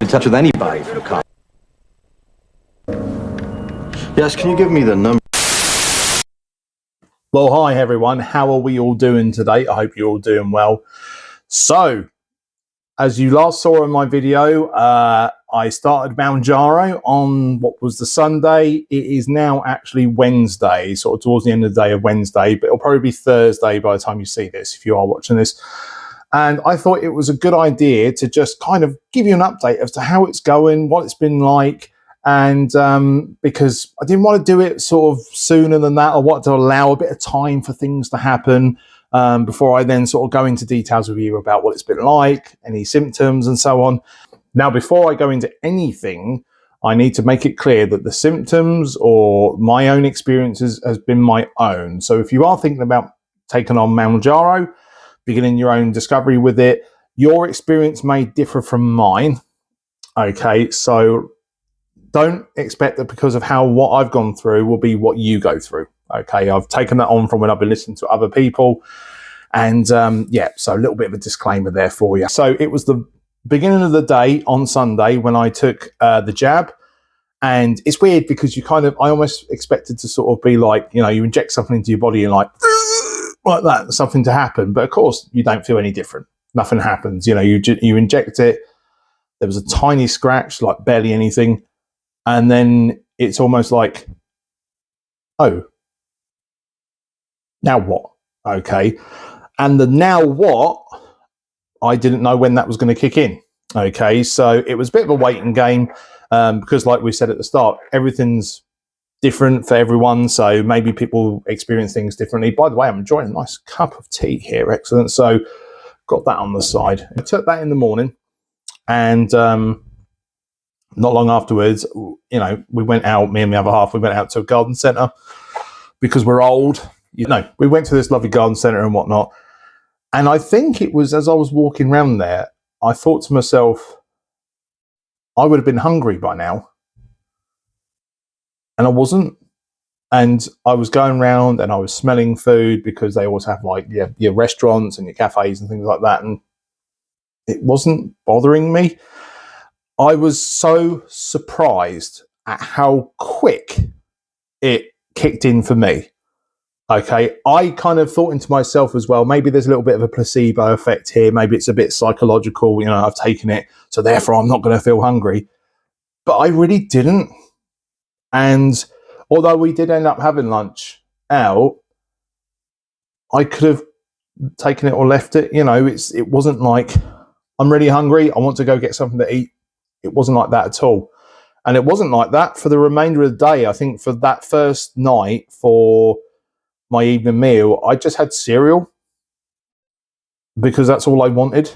in touch with anybody from college. Yes, can you give me the number? Well, hi everyone. How are we all doing today? I hope you're all doing well. So, as you last saw in my video, I started Mounjaro on what was the Sunday. It is now actually Wednesday, sort of towards the end of the day of Wednesday, but it'll probably be Thursday by the time you see this, if you are watching this. And I thought it was a good idea to just kind of give you an update as to how it's going, what it's been like, and because I didn't want to do it sort of sooner than that. I wanted to allow a bit of time for things to happen before I then sort of go into details with you about what it's been like, any symptoms and so on. Now, before I go into anything, I need to make it clear that the symptoms or my own experiences has been my own. So if you are thinking about taking on Mounjaro, beginning your own discovery with it, your experience may differ from mine. Okay, so don't expect that because of what I've gone through will be what you go through. Okay, I've taken that on from when I've been listening to other people. And yeah, so a little bit of a disclaimer there for you. So it was the beginning of the day on Sunday when I took the jab. And it's weird because I almost expected to sort of be like, you inject something into your body and like that, something to happen. But of course, you don't feel any different. Nothing happens. You inject it. There was a tiny scratch, like barely anything. And then it's almost like, oh, now what? Okay. And the now what, I didn't know when that was going to kick in. Okay. So it was a bit of a waiting game because like we said at the start, everything's different for everyone. So maybe people experience things differently. By the way, I'm enjoying a nice cup of tea here. Excellent. So got that on the side. I took that in the morning and not long afterwards, we went out, me and my other half, we went out to a garden centre because we're old. We went to this lovely garden centre and whatnot. And I think it was as I was walking around there, I thought to myself, I would have been hungry by now. And I wasn't. And I was going around and I was smelling food because they always have like your restaurants and your cafes and things like that. And it wasn't bothering me. I was so surprised at how quick it kicked in for me. Okay, I kind of thought into myself as well, maybe there's a little bit of a placebo effect here. Maybe it's a bit psychological. I've taken it, so therefore I'm not going to feel hungry. But I really didn't. And although we did end up having lunch out, I could have taken it or left it. It wasn't like I'm really hungry, I want to go get something to eat. It wasn't like that at all. And it wasn't like that for the remainder of the day. I think for that first night for my evening meal, I just had cereal because that's all I wanted.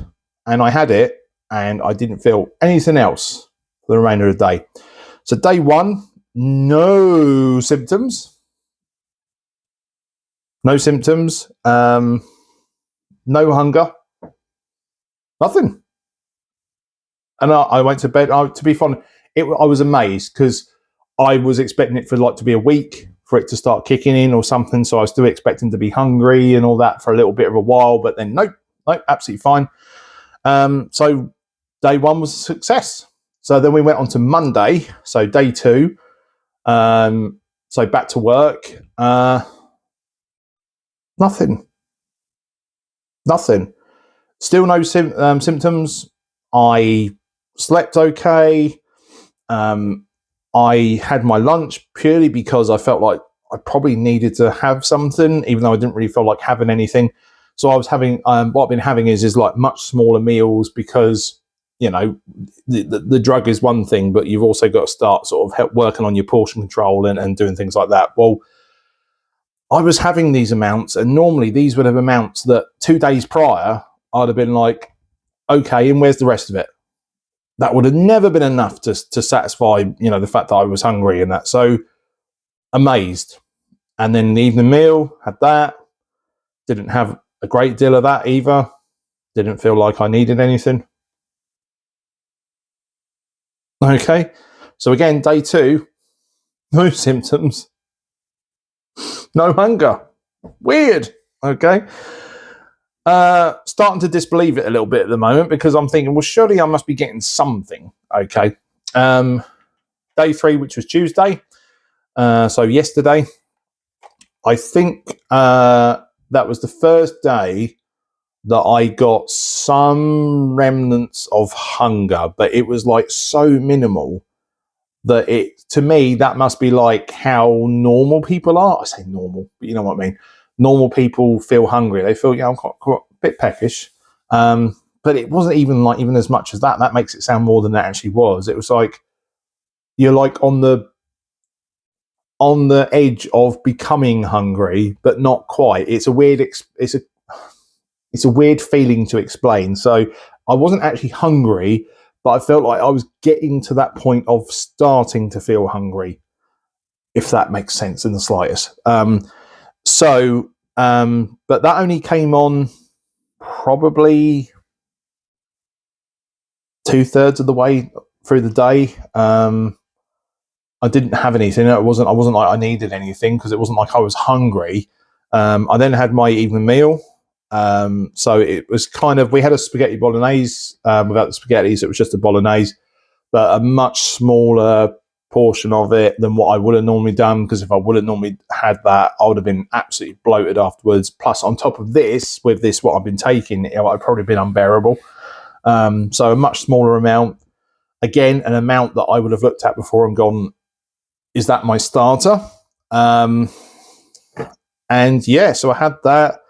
And I had it and I didn't feel anything else for the remainder of the day. So day one, no symptoms. No symptoms. No hunger. Nothing. And I went to bed. To be fun, I was amazed because I was expecting it to be a week for it to start kicking in or something. So I was still expecting to be hungry and all that for a little bit of a while. But then nope, absolutely fine. So day one was a success. So then we went on to Monday. So day two. So back to work. Nothing. Still no symptoms. I slept okay. I had my lunch purely because I felt like I probably needed to have something, even though I didn't really feel like having anything. So I was having, what I've been having is like much smaller meals because, the drug is one thing, but you've also got to start sort of working on your portion control and doing things like that. Well, I was having these amounts, and normally these would have amounts that 2 days prior, I'd have been like, okay, and where's the rest of it? That would have never been enough to satisfy, the fact that I was hungry and that. So amazed. And then the evening meal, had that. Didn't have a great deal of that either. Didn't feel like I needed anything. Okay. So again, day two, no, no hunger. Weird. Okay. Starting to disbelieve it a little bit at the moment because I'm thinking, well, surely I must be getting something. Okay. Day 3, which was Tuesday. So yesterday, I think that was the first day that I got some remnants of hunger, but it was like so minimal that to me, that must be like how normal people are. I say normal, but you know what I mean. Normal people feel hungry. They feel, I'm quite a bit peckish. But it wasn't even as much as that. That makes it sound more than that actually was. It was like, you're like on the edge of becoming hungry, but not quite. It's a weird, it's a weird feeling to explain. So I wasn't actually hungry, but I felt like I was getting to that point of starting to feel hungry, if that makes sense in the slightest. But that only came on probably 2/3 of the way through the day. I didn't have anything. I wasn't like I needed anything because it wasn't like I was hungry. I then had my evening meal. So it was kind of, we had a spaghetti bolognese without the spaghetti, so it was just a bolognese, but a much smaller portion of it than what I would have normally done, because if I would have normally had that, I would have been absolutely bloated afterwards. Plus, on top of this, with this, what I've been taking, it would have probably been unbearable. So a much smaller amount. Again, an amount that I would have looked at before and gone, is that my starter? And yeah, so I had that.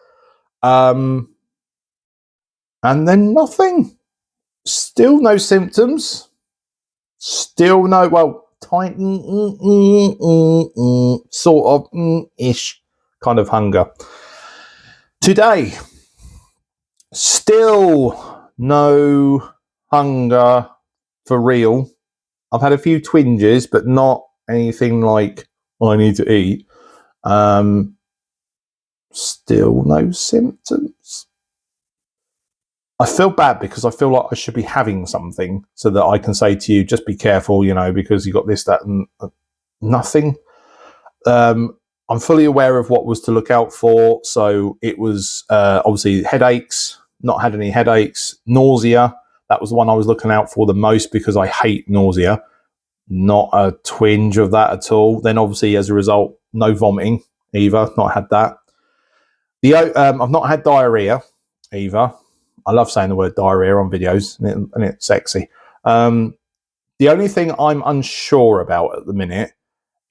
And then nothing. Still no symptoms. Still no, well, tiny, sort of ish kind of hunger. Today, still no hunger for real. I've had a few twinges, but not anything like, I need to eat. Still no symptoms. I feel bad because I feel like I should be having something so that I can say to you, just be careful, because you got this, that, and nothing. I'm fully aware of what was to look out for. So it was obviously headaches, not had any headaches, nausea. That was the one I was looking out for the most because I hate nausea. Not a twinge of that at all. Then obviously as a result, no vomiting either. Not had that. I've not had diarrhea either. I love saying the word diarrhea on videos, and it's sexy. The only thing I'm unsure about at the minute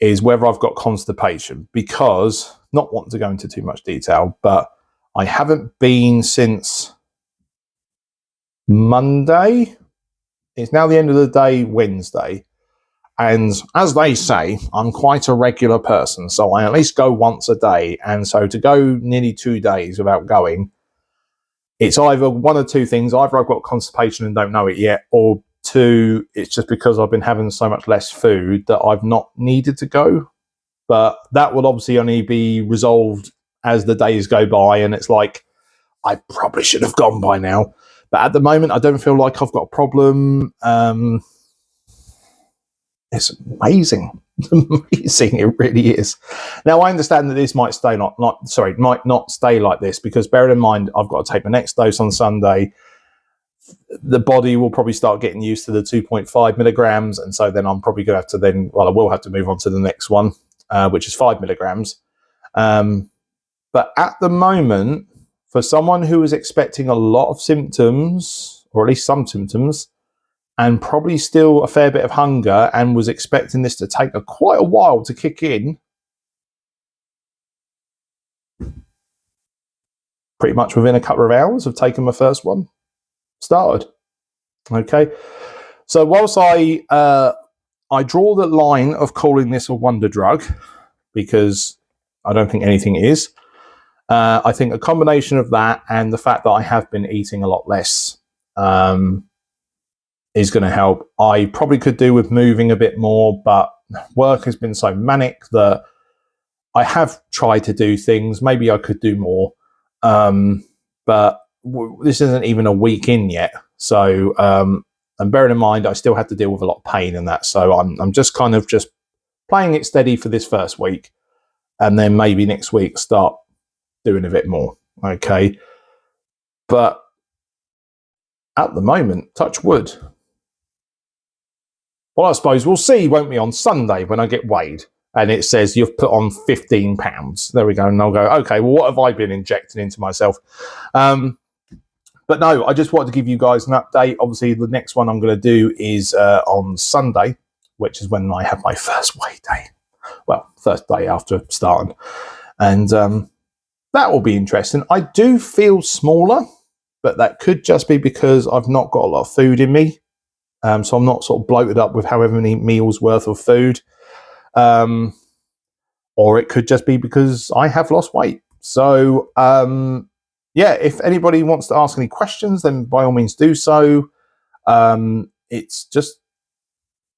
is whether I've got constipation, because, not wanting to go into too much detail, but I haven't been since Monday. It's now the end of the day, Wednesday. And as they say, I'm quite a regular person, so I at least go once a day. And so to go nearly 2 days without going, it's either one or two things. Either I've got constipation and don't know it yet, or two, it's just because I've been having so much less food that I've not needed to go. But that will obviously only be resolved as the days go by. And it's like, I probably should have gone by now. But at the moment, I don't feel like I've got a problem. It's amazing. It's amazing. It really is. Now, I understand that this might might not stay like this, because bearing in mind, I've got to take my next dose on Sunday. The body will probably start getting used to the 2.5 milligrams. And so then I'm probably going to have to I will have to move on to the next one, which is 5 milligrams. But at the moment, for someone who is expecting a lot of symptoms, or at least some symptoms, and probably still a fair bit of hunger, and was expecting this to take quite a while to kick in, pretty much within a couple of hours of taking my first one, started. Okay, so whilst I draw the line of calling this a wonder drug, because I don't think anything is. I think a combination of that and the fact that I have been eating a lot less is going to help. I probably could do with moving a bit more, but work has been so manic that I have tried to do things. Maybe I could do more, but this isn't even a week in yet. So, and bearing in mind, I still have to deal with a lot of pain and that. So I'm just kind of just playing it steady for this first week, and then maybe next week start doing a bit more. Okay. But at the moment, touch wood. Well, I suppose we'll see, won't we, on Sunday when I get weighed and it says you've put on 15 pounds. There we go. And I'll go, okay, well, what have I been injecting into myself? But no, I just wanted to give you guys an update. Obviously, the next one I'm going to do is on Sunday, which is when I have my first weigh day. Well, first day after starting. And that will be interesting. I do feel smaller, but that could just be because I've not got a lot of food in me. So I'm not sort of bloated up with however many meals worth of food. Or it could just be because I have lost weight. So, yeah, if anybody wants to ask any questions, then by all means do so. It's just,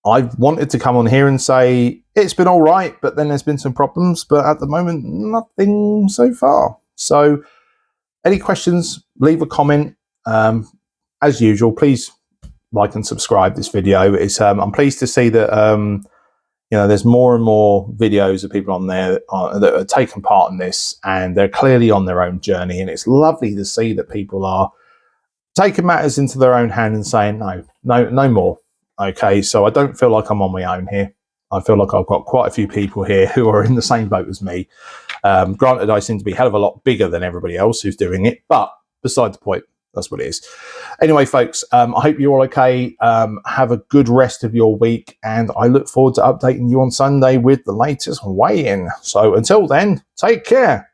I've wanted to come on here and say it's been all right, but then there's been some problems. But at the moment, nothing so far. So any questions, leave a comment. As usual, please like and subscribe this video. It's I'm pleased to see that you know, there's more and more videos of people on there that are taking part in this, and they're clearly on their own journey. And it's lovely to see that people are taking matters into their own hand and saying, no more. Okay, so I don't feel like I'm on my own here. I feel like I've got quite a few people here who are in the same boat as me. Granted, I seem to be a hell of a lot bigger than everybody else who's doing it, but beside the point, that's what it is. Anyway, folks, I hope you're all okay. Have a good rest of your week, and I look forward to updating you on Sunday with the latest weigh-in. So until then, take care.